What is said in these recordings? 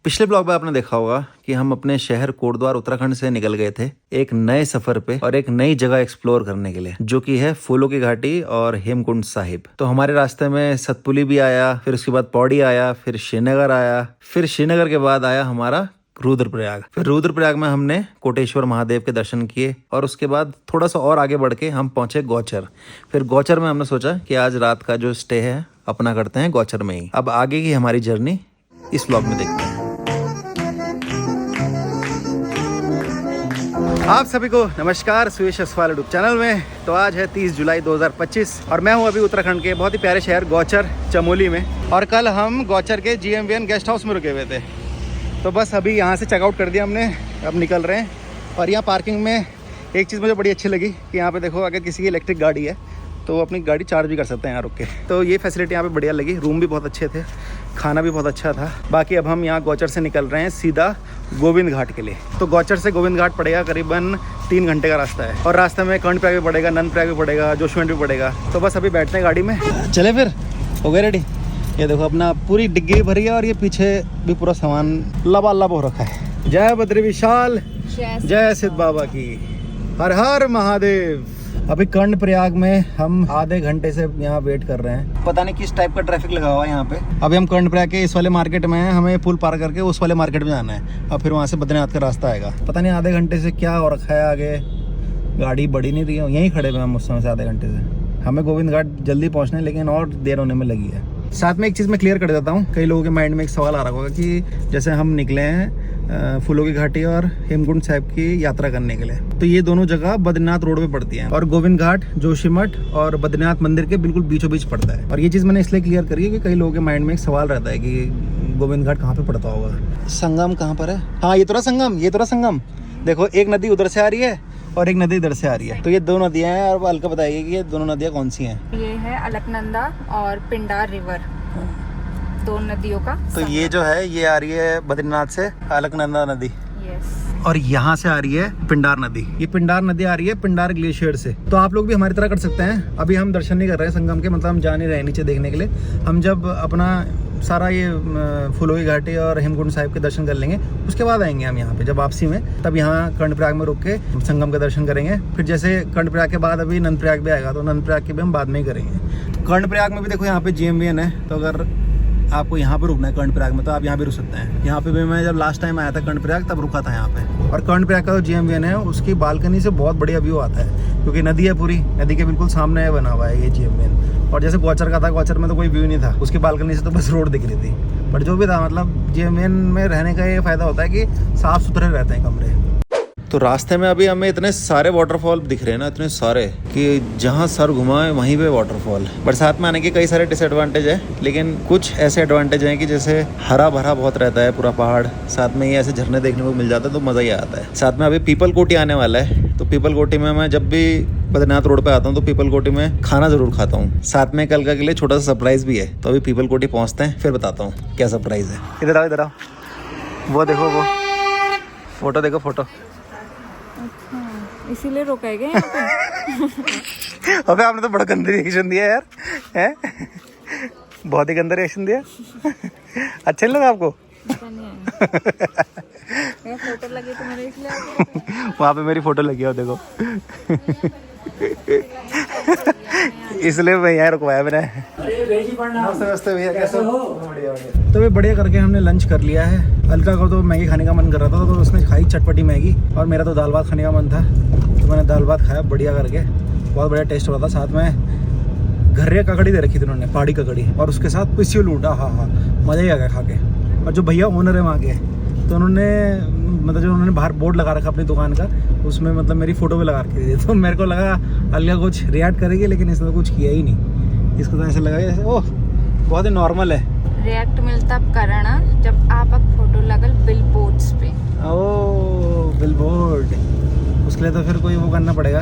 पिछले ब्लॉग में आपने देखा होगा कि हम अपने शहर कोटद्वार उत्तराखंड से निकल गए थे एक नए सफर पे और एक नई जगह एक्सप्लोर करने के लिए, जो कि है फूलों की घाटी और हेमकुंड साहिब। तो हमारे रास्ते में सतपुली भी आया, फिर उसके बाद पौड़ी आया, फिर श्रीनगर आया, फिर श्रीनगर के बाद आया हमारा रुद्रप्रयाग। फिर रुद्रप्रयाग में हमने कोटेश्वर महादेव के दर्शन किए और उसके बाद थोड़ा सा और आगे बढ़ के हम पहुंचे गौचर। फिर गौचर में हमने सोचा कि आज रात का जो स्टे है अपना करते हैं गौचर में ही। अब आगे की हमारी जर्नी इस ब्लॉग में देखते हैं। आप सभी को नमस्कार सुयश असवाल यूट्यूब चैनल में। तो आज है 30 जुलाई 2025 और मैं हूं अभी उत्तराखंड के बहुत ही प्यारे शहर गौचर चमोली में। और कल हम गौचर के GMVN गेस्ट हाउस में रुके हुए थे, तो बस अभी यहाँ से चेकआउट कर दिया हमने, अब निकल रहे हैं। और यहाँ पार्किंग में एक चीज़ मुझे बड़ी अच्छी लगी कि यहाँ पे देखो, अगर किसी की इलेक्ट्रिक गाड़ी है तो वो अपनी गाड़ी चार्ज भी कर सकते हैं यहाँ रुक के। तो ये फैसिलिटी यहाँ पे बढ़िया लगी। रूम भी बहुत अच्छे थे, खाना भी बहुत अच्छा था। बाकी अब हम यहाँ गौचर से निकल रहे हैं सीधा गोविंद घाट के लिए। तो गौचर से गोविंद घाट पड़ेगा करीबन 3 घंटे का रास्ता है और रास्ते में कर्णप्रयाग भी पड़ेगा, नंदप्रयाग भी पड़ेगा, जोशीमठ भी पड़ेगा। तो बस अभी बैठते हैं गाड़ी में, चले फिर। हो गए रेडी? ये देखो अपना पूरी डिग्गी भरी है और ये पीछे भी पूरा सामान लबालब हो रखा है। जय बद्री विशाल, जय सिद्ध बाबा की, हर हर महादेव। अभी कर्णप्रयाग में हम आधे घंटे से यहाँ वेट कर रहे हैं। पता नहीं किस टाइप का ट्रैफिक लगा हुआ है यहाँ पे। अभी हम कर्णप्रयाग के इस वाले मार्केट में हैं, हमें पुल पार करके उस वाले मार्केट में जाना है और फिर वहाँ से बद्रीनाथ का रास्ता आएगा। पता नहीं आधे घंटे से क्या हो रखा है आगे, गाड़ी बढ़ी नहीं रही है। यहीं खड़े हुए हम उस समय से आधे घंटे से। हमें गोविंद घाट जल्दी पहुँचना है लेकिन और देर होने में लगी है। साथ में एक चीज़ मैं क्लियर कर देता हूँ, कई लोगों के माइंड में एक सवाल आ रहा होगा कि जैसे हम निकले हैं फूलों की घाटी और हेमकुंड साहिब की यात्रा करने के लिए, तो ये दोनों जगह बद्रीनाथ रोड पे पड़ती हैं और गोविंद घाट जोशीमठ और बद्रीनाथ मंदिर के बिल्कुल बीचों बीच पड़ता है। और ये चीज़ मैंने इसलिए क्लियर करी है कि कई लोगों के माइंड में एक सवाल रहता है कि गोविंद घाट कहाँ पे पड़ता होगा। संगम कहाँ पर है? हाँ, ये तो संगम, ये तो संगम। देखो एक नदी उधर से आ रही है और एक नदी इधर से आ रही है, तो ये 2 नदियाँ हैं। और हल्का बताइए कि ये दोनों नदियाँ कौन सी हैं? ये है अलकनंदा और पिंडार रिवर, 2 नदियों का। तो ये जो है ये आ रही है बद्रीनाथ से अलकनंदा नदी। यस। और यहाँ से आ रही है पिंडार नदी। ये पिंडार नदी आ रही है पिंडार ग्लेशियर से। तो आप लोग भी हमारी तरह कर सकते हैं। अभी हम दर्शन नहीं कर रहे हैं संगम के, मतलब हम जा नहीं रहे नीचे देखने के लिए। हम जब अपना सारा ये फूलों की घाटी और हेमकुंड साहिब के दर्शन कर लेंगे उसके बाद आएंगे हम यहाँ पे जब वापसी में, तब यहाँ कर्णप्रयाग में रुक के संगम का दर्शन करेंगे। फिर जैसे कर्णप्रयाग के बाद अभी नंदप्रयाग भी आएगा, तो नंदप्रयाग के भी हम बाद में ही करेंगे। कर्णप्रयाग में भी देखो यहाँ पे GMVN है, तो अगर आपको यहाँ पे रुकना है कर्णप्रयाग में तो आप यहाँ भी रुक सकते हैं। यहाँ पे भी मैं जब लास्ट टाइम आया था कर्णप्रयाग तब रुका था यहाँ पे। और कर्णप्रयाग का जो GMVN है उसकी बालकनी से बहुत बढ़िया व्यू आता है, क्योंकि नदी है, पूरी नदी के बिल्कुल सामने बना हुआ है ये GMVN। और जैसे गौचर का था, गौचर में तो कोई व्यू नहीं था, उसकी बालकनी से तो बस रोड दिख रही थी। बट जो भी था, मतलब GMVN में रहने का ये फायदा होता है कि साफ सुथरे रहते हैं कमरे। तो रास्ते में अभी हमें इतने सारे वाटरफॉल दिख रहे हैं ना, इतने सारे कि जहाँ सर घुमाए वहीं पे वाटरफॉल। बरसात में आने के कई सारे डिसएडवांटेज है, लेकिन कुछ ऐसे एडवांटेज हैं कि जैसे हरा भरा बहुत रहता है पूरा पहाड़, साथ में ये ऐसे झरने देखने को मिल जाता है तो मज़ा ही आता है। साथ में अभी पीपल कोटी आने वाला है, तो पीपल कोटी में मैं जब भी बद्रीनाथ रोड पे आता हूँ तो पीपल कोटी में खाना जरूर खाता हूँ। साथ में कल का के लिए छोटा सा सरप्राइज भी है। तो अभी पीपल कोटी पहुँचते हैं, फिर बताता हूँ क्या सरप्राइज है। इधर आओ, इधर आओ। वो देखो, वो फोटो देखो, फोटो। इसीलिए रोका है क्या यहाँ पे? अबे आपने तो बड़ा गंदा रिएक्शन दिया यार, हैं? बहुत ही गंदा रिएक्शन दिया। अच्छा नहीं लगा आपको? फोटो लगी तुम्हारे इसलिए वहाँ पे मेरी फोटो लगी है, देखो। इसलिए मैं यहाँ रुकवाया मैंने। नमस्ते भैया, कैसे हो? तो वे बढ़िया करके हमने लंच कर लिया है। हल्का को तो मैगी खाने का मन कर रहा था, तो उसने खाई चटपटी मैगी, और मेरा तो दाल भात खाने का मन था तो मैंने दाल भात खाया बढ़िया करके। बहुत बढ़िया टेस्ट हो रहा था। साथ में घर्रे ककड़ी दे रखी थी उन्होंने, पहाड़ी ककड़ी, और उसके साथ पिस्यू लूटा। हाँ, मज़ा ही आ गया खा के। और जो भैया ओनर है वहाँ के, तो उन्होंने मतलब जो उन्होंने बाहर बोर्ड लगा रखा अपनी दुकान का, उसमें मतलब मेरी फ़ोटो भी लगा रखी थी। तो मेरे को लगा अलगा कुछ रिएक्ट करेगी, लेकिन इसने तो कुछ किया ही नहीं। इसको तो ऐसा लगा जैसे ओह बहुत ही नॉर्मल है। रिएक्ट मिलता अब करना जब आप फोटो लगल बिल बोर्ड्स पे। ओ बिल बोर्ड, उसके लिए तो फिर कोई वो करना पड़ेगा,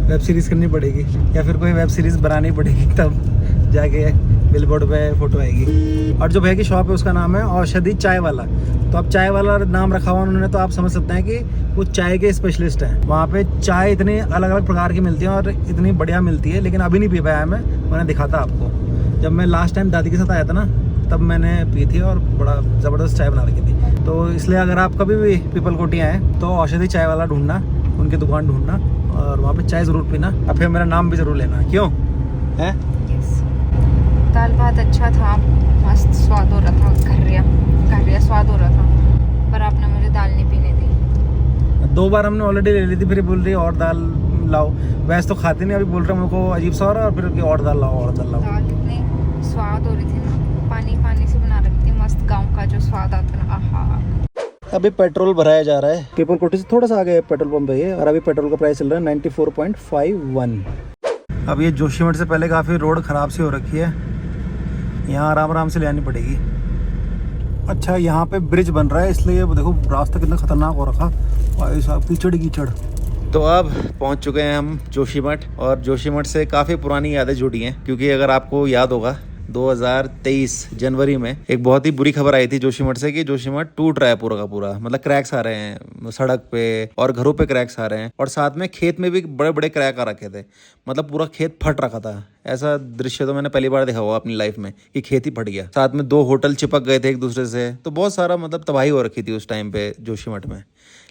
वेब सीरीज़ करनी पड़ेगी, या फिर कोई वेब सीरीज़ बनानी पड़ेगी, तब जाके बिल बोर्ड पे फ़ोटो आएगी। और जो भैया की शॉप है उसका नाम है औषधि चाय वाला। तो अब चाय वाला नाम रखा हुआ उन्होंने, तो आप समझ सकते हैं कि वो चाय के स्पेशलिस्ट हैं। वहाँ पे चाय इतनी अलग अलग प्रकार की मिलती है और इतनी बढ़िया मिलती है, लेकिन अभी नहीं पी पाया मैंने दिखाता आपको। जब मैं लास्ट टाइम दादी के साथ आया था ना, तब मैंने पी थी और बड़ा ज़बरदस्त चाय बना रखी थी। तो इसलिए अगर आप कभी भी पीपल कोटी आए तो औषधि चाय वाला ढूंढना, उनकी दुकान ढूंढना और वहाँ पे चाय ज़रूर पीना और फिर मेरा नाम भी ज़रूर लेना। क्यों है? दाल भात अच्छा था, मस्त स्वाद हो रहा था, घरिया स्वाद हो रहा था, पर आपने मुझे दाल नहीं पीने दी। 2 बार हमने ऑलरेडी ले ली थी, फिर बोल रही और दाल लाओ। वैसे तो खाती नहीं, अभी बोल रहा मेरे को अजीब सा हो रहा है, और फिर और दाल लाओ और दाल लाओ। दाल इतनी स्वाद हो रही थी ना, पानी पानी से बना रखी थी, मस्त गाँव का जो स्वाद आता है ना, आहा। अभी पेट्रोल भराया जा रहा है, पीपल कोटी से थोड़ा सा आगे पेट्रोल पंप है ये, और अभी पेट्रोल का प्राइस चल रहा है 94.51। अब ये जोशीमठ से पहले काफ़ी रोड ख़राब सी हो रखी है, यहाँ आराम आराम से ले आनी पड़ेगी। अच्छा, यहाँ पे ब्रिज बन रहा है, इसलिए देखो रास्ता कितना खतरनाक हो रखा, भाई साहब कीचड़ कीचड़। तो अब पहुँच चुके हैं हम जोशीमठ, और जोशीमठ से काफ़ी पुरानी यादें जुड़ी हैं, क्योंकि अगर आपको याद होगा 2023 जनवरी में एक बहुत ही बुरी खबर आई थी जोशीमठ से कि जोशीमठ टूट रहा है पूरा का पूरा, मतलब क्रैक्स आ रहे हैं सड़क पे और घरों पे क्रैक्स आ रहे हैं, और साथ में खेत में भी बड़े बड़े क्रैक आ रखे थे, मतलब पूरा खेत फट रखा था। ऐसा दृश्य तो मैंने पहली बार देखा हुआ अपनी लाइफ में कि खेत ही फट गया। साथ में 2 होटल चिपक गए थे एक दूसरे से, तो बहुत सारा मतलब तबाही हो रखी थी उस टाइम पे जोशीमठ में।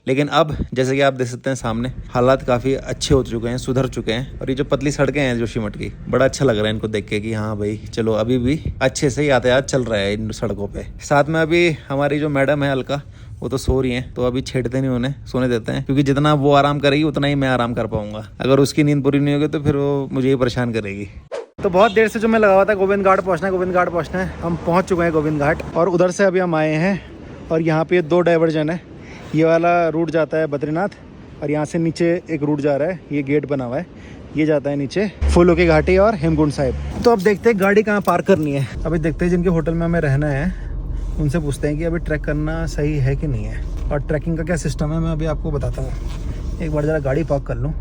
लेकिन अब जैसे कि आप देख सकते हैं सामने, हालात काफ़ी अच्छे हो चुके हैं, सुधर चुके हैं, और ये जो पतली सड़कें हैं जोशीमठ की, बड़ा अच्छा लग रहा है इनको देख के कि हाँ भाई चलो अभी भी अच्छे से यातायात चल रहा है इन सड़कों पे। साथ में अभी हमारी जो मैडम है अलका, वो तो सो रही हैं, तो अभी छेड़ते नहीं, उन्हें सोने देते हैं, क्योंकि जितना वो आराम करेगी उतना ही मैं आराम कर पाऊंगा। अगर उसकी नींद पूरी नहीं होगी तो फिर वो मुझे ही परेशान करेगी। तो बहुत देर से जो मैं लगा हुआ था गोविंद घाट पहुँचना है, गोविंद घाट पहुँचना है, हम पहुँच चुके हैं गोविंद घाट, और उधर से अभी हम आए हैं, और यहाँ पे 2 डाइवर्जन है। ये वाला रूट जाता है बद्रीनाथ, और यहाँ से नीचे एक रूट जा रहा है, ये गेट बना हुआ है, ये जाता है नीचे फूलों की घाटी और हेमकुंड साहिब। तो अब देखते हैं गाड़ी कहाँ पार्क करनी है। अभी देखते हैं जिनके होटल में हमें रहना है उनसे पूछते हैं कि अभी ट्रैक करना सही है कि नहीं है, और ट्रैकिंग का क्या सिस्टम है मैं अभी आपको बताता हूँ। एक बार ज़रा गाड़ी पार्क कर लूँ।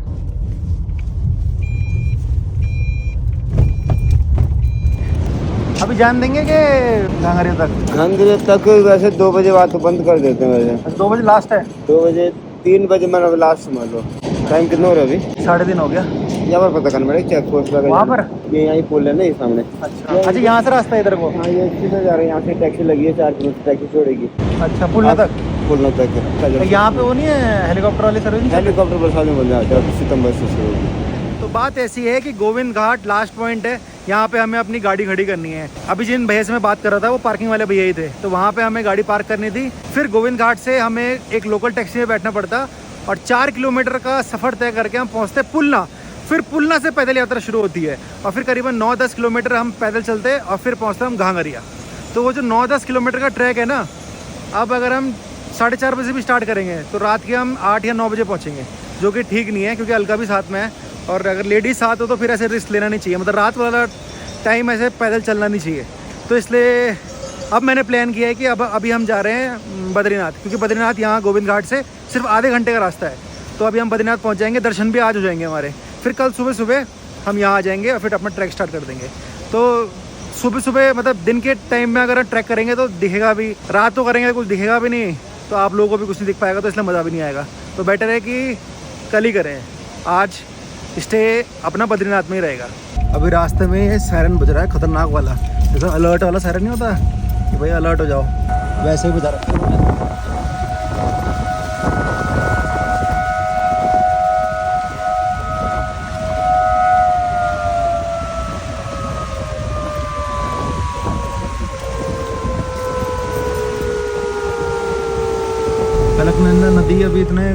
अभी जान देंगे कि घांघरिया तक? घांघरिया तक वैसे 2 बजे बाद तो बंद कर देते हैं वैसे। 2 बजे लास्ट है? 2 बजे 3 बजे मतलब लास्ट समझ लो। टाइम कितना हो रहा है अभी? 3:30 हो गया। यहाँ पर पता करना पड़ेगा चेक पोस्ट लगा वहाँ पर, ये यहाँ पुल है ना ये सामने। अच्छा, यहाँ से रास्ता है इधर को? हाँ, ये सीधे जा रहे हैं, यहाँ से टैक्सी लगी है, 4 किलोमीटर टैक्सी छोड़ेगी। अच्छा, पुलना तक? पुलना तक। यहाँ पे वो नहीं है हेलीकॉप्टर वाली सर्विस? हेलीकॉप्टर बस में बोल रहे हैं सितंबर से शुरू होगी। तो बात ऐसी है कि गोविंद घाट लास्ट पॉइंट है, यहाँ पे हमें अपनी गाड़ी खड़ी करनी है। अभी जिन भैया से मैं बात कर रहा था वो पार्किंग वाले भैया ही थे, तो वहाँ पे हमें गाड़ी पार्क करनी थी। फिर गोविंद घाट से हमें एक लोकल टैक्सी में बैठना पड़ता, और 4 किलोमीटर का सफ़र तय करके हम पहुँचते पुलना। फिर पुलना से पैदल यात्रा शुरू होती है, और फिर करीबन 9-10 किलोमीटर हम पैदल चलते, और फिर पहुँचते हम घांघरिया। तो वो जो 9-10 किलोमीटर का ट्रैक है ना, अब अगर हम 4:30 बजे भी स्टार्ट करेंगे तो रात के हम 8 या 9 बजे पहुँचेंगे, जो कि ठीक नहीं है, क्योंकि अलका भी साथ में है, और अगर लेडीज साथ हो तो फिर ऐसे रिस्क लेना नहीं चाहिए, मतलब रात वाला टाइम ऐसे पैदल चलना नहीं चाहिए। तो इसलिए अब मैंने प्लान किया है कि अब अभी हम जा रहे हैं बद्रीनाथ, क्योंकि बद्रीनाथ यहाँ गोविंद घाट से सिर्फ आधे घंटे का रास्ता है। तो अभी हम बद्रीनाथ पहुँच जाएंगे, दर्शन भी आज हो जाएंगे हमारे, फिर कल सुबह सुबह हम यहाँ आ जाएंगे और फिर अपना ट्रैक स्टार्ट कर देंगे। तो सुबह सुबह मतलब दिन के टाइम में अगर ट्रैक करेंगे तो दिखेगा भी, रात तो करेंगे कुछ दिखेगा भी नहीं, तो आप लोगों को भी कुछ नहीं दिख पाएगा, तो इसलिए मज़ा भी नहीं आएगा। तो बेटर है कि कल ही करें, आज स्टे अपना बद्रीनाथ में ही रहेगा। अभी रास्ते में ये सायरन बज रहा है खतरनाक वाला, जैसे अलर्ट वाला सायरन नहीं होता कि भाई अलर्ट हो जाओ, वैसे ही बजा रहा है। अलकनंदा नदी अभी इतने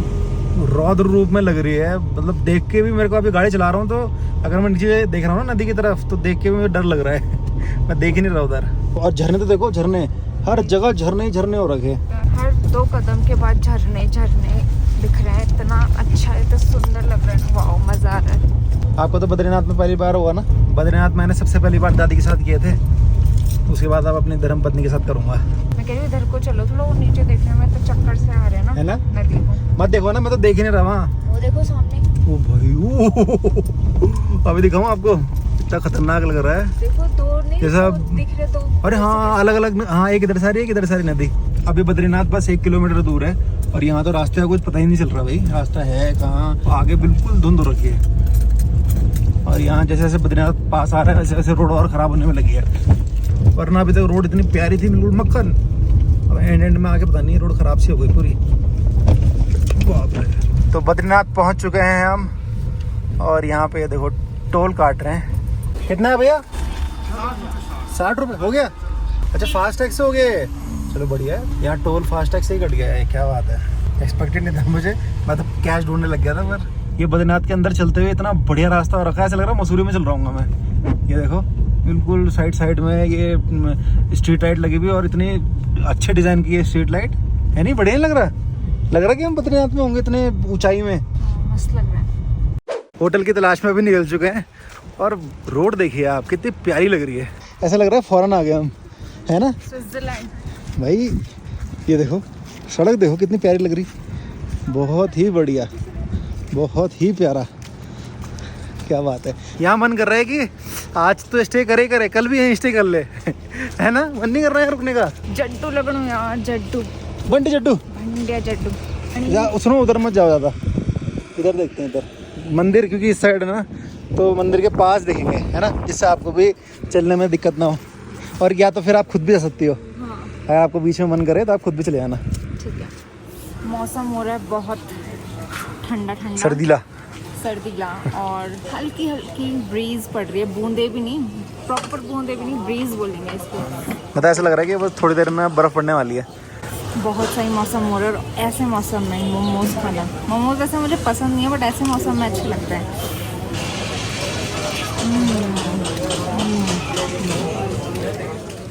रौद्र रूप में लग रही है, मतलब देख के भी मेरे को, अभी गाड़ी चला रहा हूँ तो अगर मैं नीचे देख रहा हूँ ना नदी की तरफ, तो देख के भी मुझे डर लग रहा है। मैं देख ही नहीं रहा उधर। और झरने तो देखो, झरने हर जगह झरने ही झरने हो रखे, हर 2 कदम के बाद झरने झरने दिख रहे हैं, इतना अच्छा है, इतना सुंदर लग रहा है, वाओ मजा आ रहा है। आपको तो बद्रीनाथ में पहली बार हुआ ना? बद्रीनाथ मैंने सबसे पहली बार दादी के साथ किए थे, उसके बाद अब अपनी धर्म पत्नी के साथ करूँगा। मैं कह रही हूँ इधर को चलो, थोड़ा नीचे देखने में तो चक्कर से आ रहे हैं ना, है ना? नदी को मत देखो ना, मैं तो देख ही नहीं रहा वहाँ। वो देखो सामने, ओ भाई, ओ अभी दिखाऊँ आपको, इतना खतरनाक लग रहा है। देखो 2 नहीं जैसा दिख रहे तो, अरे हाँ, अलग अलग, हाँ एक इधर सारी, एक इधर सारी नदी। अभी बद्रीनाथ बस 1 किलोमीटर दूर है, और यहाँ तो रास्ते का कुछ पता ही नहीं चल रहा भाई, रास्ता है कहाँ, आगे बिल्कुल धुंध हो रखी है। और यहाँ जैसे जैसे बद्रीनाथ पास आ रहा है वैसे वैसे रोड और ख़राब होने में लगी है, वरना अभी तक रोड इतनी प्यारी थी, बिल्कुल मक्खन। अब एंड में आके पता नहीं रोड खराब सी हो गई पूरी। बाप रे। तो बद्रीनाथ पहुंच चुके हैं हम और यहाँ पे देखो टोल काट रहे हैं। कितना है भैया? 60 रुपये हो गया। अच्छा फास्ट टैग से हो गए, चलो बढ़िया है। यहाँ टोल फास्ट टैग से ही कट गया है, क्या बात है। एक्सपेक्टेड नहीं था मुझे, मैं तो कैश ढूंढने लग गया था। पर ये बद्रीनाथ के अंदर चलते हुए इतना बढ़िया रास्ता हो रखा है, ऐसा लग रहा है मसूरी में चल रहा हूँ मैं। ये देखो बिल्कुल साइड में ये स्ट्रीट लाइट लगी हुई और इतनी अच्छे डिज़ाइन की है स्ट्रीट लाइट है। नहीं बढ़िया लग रहा कि हम बद्रीनाथ में होंगे इतने ऊंचाई में। मस्त लग रहा है। होटल की तलाश में भी निकल चुके हैं और रोड देखिए आप कितनी प्यारी लग रही है, ऐसा लग रहा है फौरन आ गए हम, है ना स्विट्जरलैंड। भाई। ये देखो सड़क देखो कितनी प्यारी लग रही, बहुत ही बढ़िया, बहुत ही प्यारा, क्या बात है। यहाँ मन कर रहा है कि आज तो स्टे करे कल भी यहीं स्टे कर ले है ना, मन नहीं कर रहा है रुकने का। जड्डू लगणो यार, जड्डू बंटी जड्डू भंडिया जड्डू। सुनो उधर मत जाओ ज़्यादा, इधर देखते हैं इधर मंदिर, क्योंकि इस साइड ना तो मंदिर के पास देखेंगे है ना, जिससे आपको भी चलने में दिक्कत ना हो। और या तो फिर आप खुद भी जा सकती हो। हाँ। है आपको बीच में मन करे तो आप खुद भी चले जाना। ठीक है। मौसम हो रहा है बहुत ठंडा सर्दीला और हल्की हल्की ब्रीज पड़ रही है, बूंदे भी नहीं, प्रॉपर बूंदे भी नहीं, ब्रीज बोलेंगे इसको। मतलब ऐसा लग रहा है कि बस थोड़ी देर में बर्फ़ पड़ने वाली है। बहुत सही मौसम हो रहा है और ऐसे मौसम में मोमोज खाना, मोमोज वैसे मुझे पसंद नहीं है बट ऐसे मौसम में अच्छा लगता है।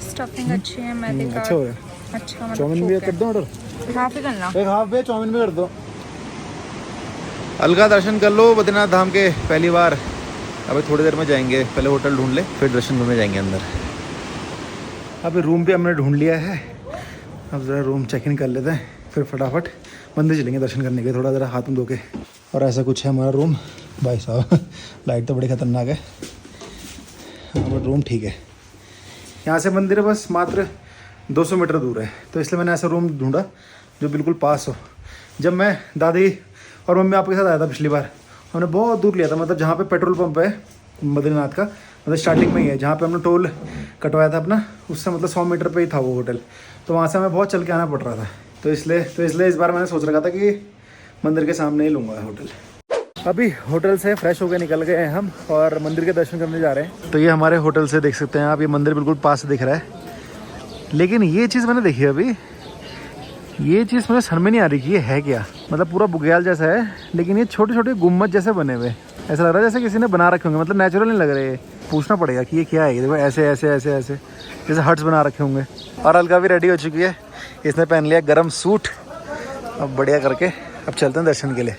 स्टफिंग अच्छी है, मैदे का अच्छा हो गया। अच्छा, चाउमीन भी कर दो ऑर्डर, हाफ ही करना। एक हाफ वे चाउमीन भी कर दो। अलगा दर्शन कर लो बद्रीनाथ धाम के पहली बार। अभी थोड़ी देर में जाएंगे, पहले होटल ढूंढ ले फिर दर्शन करने जाएंगे अंदर। अभी रूम भी हमने ढूंढ लिया है, अब ज़रा रूम चेक इन कर लेते हैं फिर फटाफट मंदिर चलेंगे दर्शन करने के, थोड़ा ज़रा हाथ में धो के। और ऐसा कुछ है हमारा रूम। भाई साहब लाइट तो बड़ी ख़तरनाक है, बट रूम ठीक है। यहाँ से मंदिर बस मात्र 200 मीटर दूर है, तो इसलिए मैंने ऐसा रूम ढूंढा जो बिल्कुल पास हो। जब मैं दादी और मम्मी आपके साथ आया था पिछली बार, हमने बहुत दूर लिया था, मतलब जहाँ पे पेट्रोल पंप है बद्रीनाथ का, मतलब स्टार्टिंग में ही है जहाँ पे हमने टोल कटवाया था अपना, उससे मतलब 100 मीटर पे ही था वो होटल। तो वहाँ से हमें बहुत चल के आना पड़ रहा था, तो इसलिए इस बार मैंने सोच रखा था कि मंदिर के सामने ही लूँगा होटल। अभी होटल से फ्रेश होकर निकल गए हैं हम और मंदिर के दर्शन करने जा रहे हैं। तो ये हमारे होटल से देख सकते हैं आप, ये मंदिर बिल्कुल पास से दिख रहा है। लेकिन ये चीज़ मैंने देखी अभी, ये चीज़ मुझे समझ में नहीं आ रही कि ये है क्या। मतलब पूरा बुग्याल जैसा है, लेकिन ये छोटे छोटे गुम्बद जैसे बने हुए, ऐसा लग रहा है जैसे किसी ने बना रखे होंगे, मतलब नेचुरल नहीं लग रहे। पूछना पड़ेगा कि ये क्या है। ये देखो ऐसे ऐसे ऐसे ऐसे जैसे हट्स बना रखे होंगे। और अलका भी रेडी हो चुकी है, इसने पहन लिया गर्म सूट। अब बढ़िया करके अब चलते हैं दर्शन के लिए।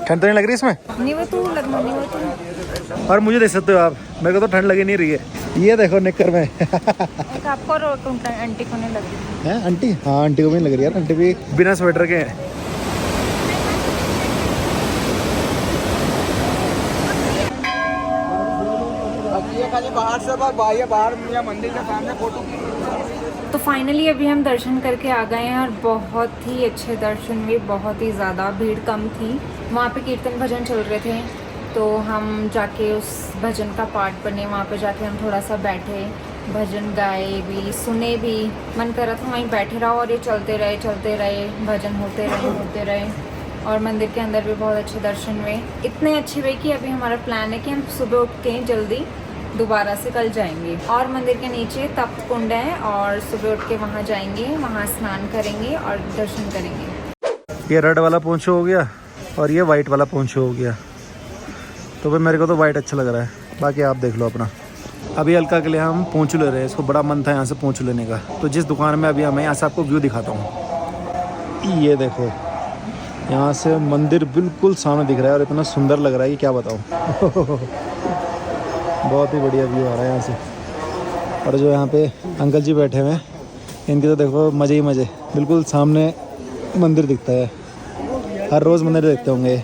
ठंड तो नहीं लग रही इसमें? नहीं वो तो लगना, नहीं वो तो। और मुझे देख सकते हो आप, मेरे को तो ठंड लगी नहीं रही है। ये देखो निक्कर में एक आपको और आंटी को नहीं लग रही है? आंटी, हाँ आंटी को भी नहीं लग रही यार, आंटी भी बिना स्वेटर के हैं। बाहर मंदिर के सामने फोटो। तो फाइनली अभी हम दर्शन करके आ गए हैं और बहुत ही अच्छे दर्शन हुए, बहुत ही ज़्यादा भीड़ कम थी। वहाँ पे कीर्तन भजन चल रहे थे, तो हम जाके उस भजन का पार्ट बने, वहाँ पे जाके हम थोड़ा सा बैठे, भजन गाए भी, सुने भी। मन कर रहा था वहीं बैठे रहो और ये चलते रहे, भजन होते रहे। और मंदिर के अंदर भी बहुत अच्छे दर्शन हुए, इतने अच्छे हुए कि अभी हमारा प्लान है कि हम सुबह उठ के जल्दी दोबारा से कल जाएंगे। और मंदिर के नीचे तप्त कुंड है और सुबह उठ के वहाँ जाएंगे, वहाँ स्नान करेंगे और दर्शन करेंगे। ये रेड वाला पोंछो हो गया और ये वाइट वाला पोंछो हो गया। तो भाई मेरे को तो वाइट अच्छा लग रहा है, बाकी आप देख लो अपना। अभी अलका के लिए हम पोंछो ले रहे हैं, इसको बड़ा मन था यहाँ से पोंछो लेने का। तो जिस दुकान में अभी हमें, यहाँ से आपको व्यू दिखाता हूँ। ये देखो यहाँ से मंदिर बिल्कुल सामने दिख रहा है और इतना सुंदर लग रहा है कि क्या बताऊँ बहुत ही बढ़िया व्यू आ रहा है यहाँ से। और जो यहाँ पे अंकल जी बैठे हुए हैं, इनके तो देखो मज़े ही मज़े, बिल्कुल सामने मंदिर दिखता है। हर रोज़ मंदिर देखते होंगे।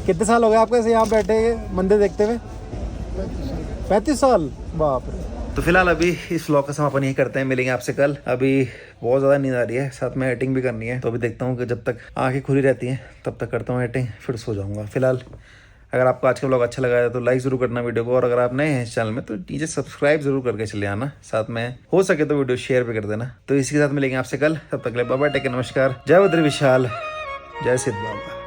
कितने साल हो गए आपको ऐसे यहाँ बैठे मंदिर देखते हुए? 35 साल, बाप रे। तो फिलहाल अभी इस व्लॉग का समापन यही करते हैं, मिलेंगे आपसे कल। अभी बहुत ज़्यादा नींद आ रही है, साथ में एडिटिंग भी करनी है, तो अभी देखता हूँ कि जब तक आँखें खुली रहती हैं तब तक करता हूँ एडिटिंग, फिर सो जाऊँगा। फिलहाल अगर आपको आज का ब्लॉग अच्छा लगा है तो लाइक जरूर करना वीडियो को, और अगर आप नए हैं इस चैनल में तो नीचे सब्सक्राइब जरूर करके चले आना, साथ में हो सके तो वीडियो शेयर भी कर देना। तो इसी के साथ मिलेंगे आपसे कल, तब तक के लिए बाय बाय, टेक केयर, नमस्कार, जय बद्री विशाल, जय सिद्ध बाबा।